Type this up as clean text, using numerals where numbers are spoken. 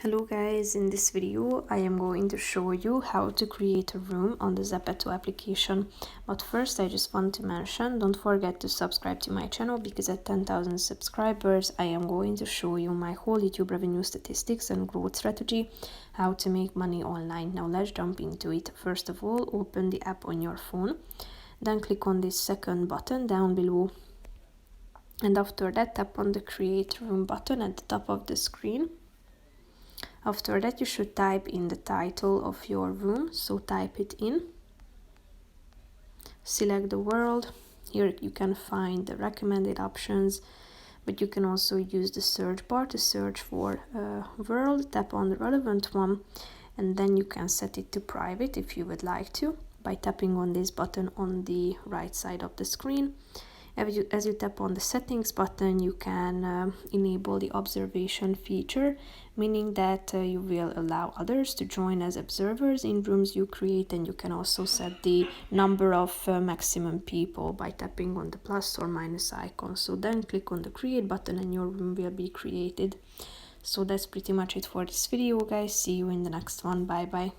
Hello guys, in this video I am going to show you how to create a room on the Zepeto application. But first I just want to mention, don't forget to subscribe to my channel because at 10,000 subscribers I am going to show you my whole YouTube revenue statistics and growth strategy, how to make money online. Now let's jump into it. First of all, open the app on your phone, then click on this second button down below, and after that tap on the create room button at the top of the screen. After that, you should type in the title of your room, so type it in. Select the world. Here you can find the recommended options, but you can also use the search bar to search for world. Tap on the relevant one, and then you can set it to private if you would like to by tapping on this button on the right side of the screen. As you tap on the settings button, you can enable the observation feature, meaning that you will allow others to join as observers in rooms you create, and you can also set the number of maximum people by tapping on the plus or minus icon. So then click on the create button and your room will be created. So that's pretty much it for this video, guys. See you in the next one. Bye bye.